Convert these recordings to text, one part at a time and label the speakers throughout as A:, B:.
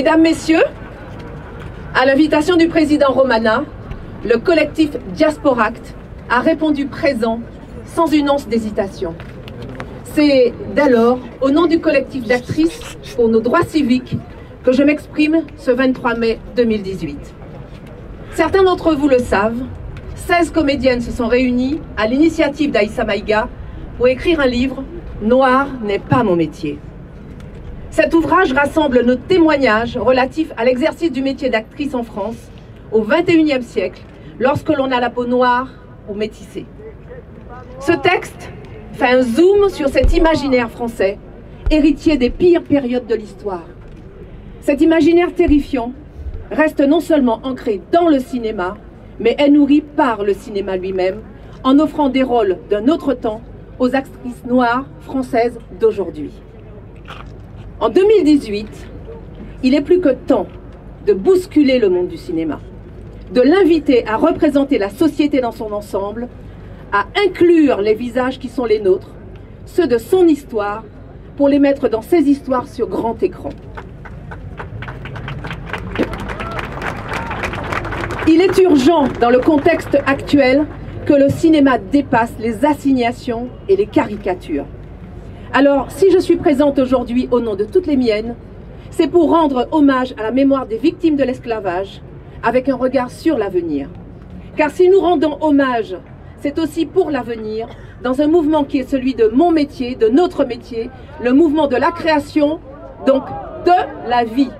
A: Mesdames, Messieurs, à l'invitation du président Romana, le collectif Diasporact a répondu présent sans une once d'hésitation. C'est d'alors, au nom du collectif d'actrices pour nos droits civiques, que je m'exprime ce 23 mai 2018. Certains d'entre vous le savent, 16 comédiennes se sont réunies à l'initiative d'Aïssa Maïga pour écrire un livre « Noir n'est pas mon métier ». Cet ouvrage rassemble nos témoignages relatifs à l'exercice du métier d'actrice en France au XXIe siècle, lorsque l'on a la peau noire ou métissée. Ce texte fait un zoom sur cet imaginaire français, héritier des pires périodes de l'histoire. Cet imaginaire terrifiant reste non seulement ancré dans le cinéma, mais est nourri par le cinéma lui-même, en offrant des rôles d'un autre temps aux actrices noires françaises d'aujourd'hui. En 2018, il est plus que temps de bousculer le monde du cinéma, de l'inviter à représenter la société dans son ensemble, à inclure les visages qui sont les nôtres, ceux de son histoire, pour les mettre dans ses histoires sur grand écran. Il est urgent, dans le contexte actuel, que le cinéma dépasse les assignations et les caricatures. Alors, si je suis présente aujourd'hui au nom de toutes les miennes, c'est pour rendre hommage à la mémoire des victimes de l'esclavage, avec un regard sur l'avenir. Car si nous rendons hommage, c'est aussi pour l'avenir, dans un mouvement qui est celui de mon métier, de notre métier, le mouvement de la création, donc de la vie.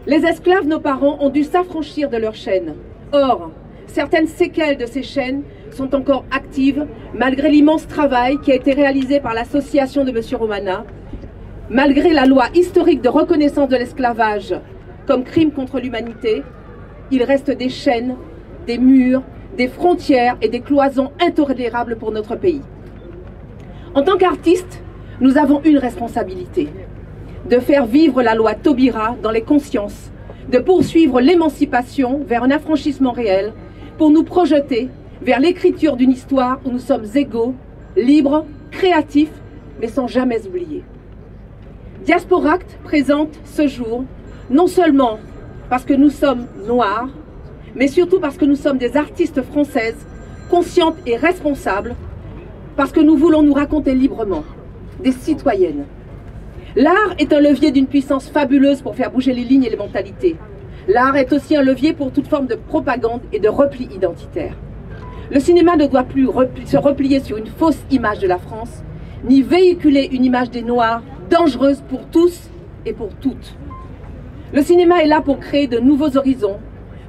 A: Les esclaves, nos parents, ont dû s'affranchir de leurs chaînes. Or, certaines séquelles de ces chaînes sont encore actives, malgré l'immense travail qui a été réalisé par l'association de M. Romana, malgré la loi historique de reconnaissance de l'esclavage comme crime contre l'humanité. Il reste des chaînes, des murs, des frontières et des cloisons intolérables pour notre pays. En tant qu'artistes, nous avons une responsabilité, de faire vivre la loi Taubira dans les consciences, de poursuivre l'émancipation vers un affranchissement réel, pour nous projeter vers l'écriture d'une histoire où nous sommes égaux, libres, créatifs, mais sans jamais oublier. Diasporact présente ce jour, non seulement parce que nous sommes noirs, mais surtout parce que nous sommes des artistes françaises, conscientes et responsables, parce que nous voulons nous raconter librement, des citoyennes. L'art est un levier d'une puissance fabuleuse pour faire bouger les lignes et les mentalités. L'art est aussi un levier pour toute forme de propagande et de repli identitaire. Le cinéma ne doit plus se replier sur une fausse image de la France, ni véhiculer une image des Noirs dangereuse pour tous et pour toutes. Le cinéma est là pour créer de nouveaux horizons,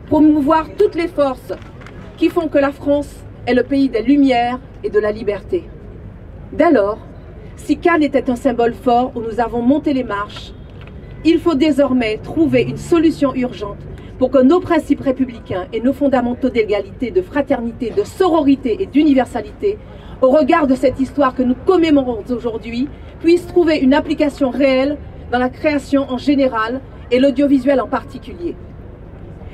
A: promouvoir toutes les forces qui font que la France est le pays des Lumières et de la liberté. Dès lors, si Cannes était un symbole fort où nous avons monté les marches, il faut désormais trouver une solution urgente pour que nos principes républicains et nos fondamentaux d'égalité, de fraternité, de sororité et d'universalité, au regard de cette histoire que nous commémorons aujourd'hui, puissent trouver une application réelle dans la création en général et l'audiovisuel en particulier.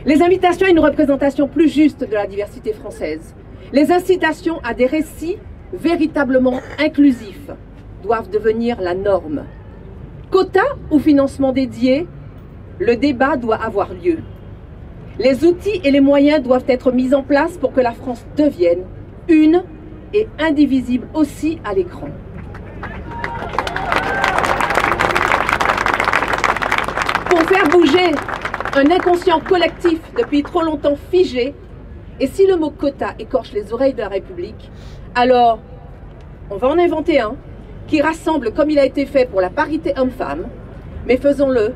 A: Les invitations à une représentation plus juste de la diversité française, les incitations à des récits véritablement inclusifs doivent devenir la norme. Quota ou financement dédié, le débat doit avoir lieu. Les outils et les moyens doivent être mis en place pour que la France devienne une et indivisible aussi à l'écran. Pour faire bouger un inconscient collectif depuis trop longtemps figé, et si le mot quota écorche les oreilles de la République, alors on va en inventer un qui rassemble comme il a été fait pour la parité homme-femme, mais faisons-le,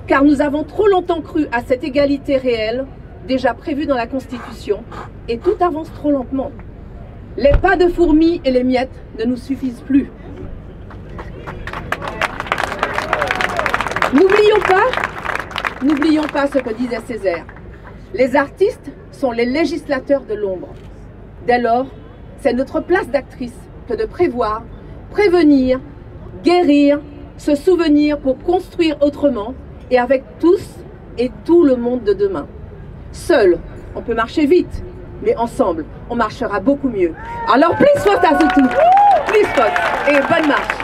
A: car nous avons trop longtemps cru à cette égalité réelle, déjà prévue dans la Constitution, et tout avance trop lentement. Les pas de fourmis et les miettes ne nous suffisent plus. N'oublions pas ce que disait Césaire. Les artistes sont les législateurs de l'ombre. Dès lors, c'est notre place d'actrice que de prévoir, prévenir, guérir, se souvenir pour construire autrement et avec tous et tout le monde de demain. Seul, on peut marcher vite, mais ensemble, on marchera beaucoup mieux. Alors, plus faute à tout, plus faute et bonne marche.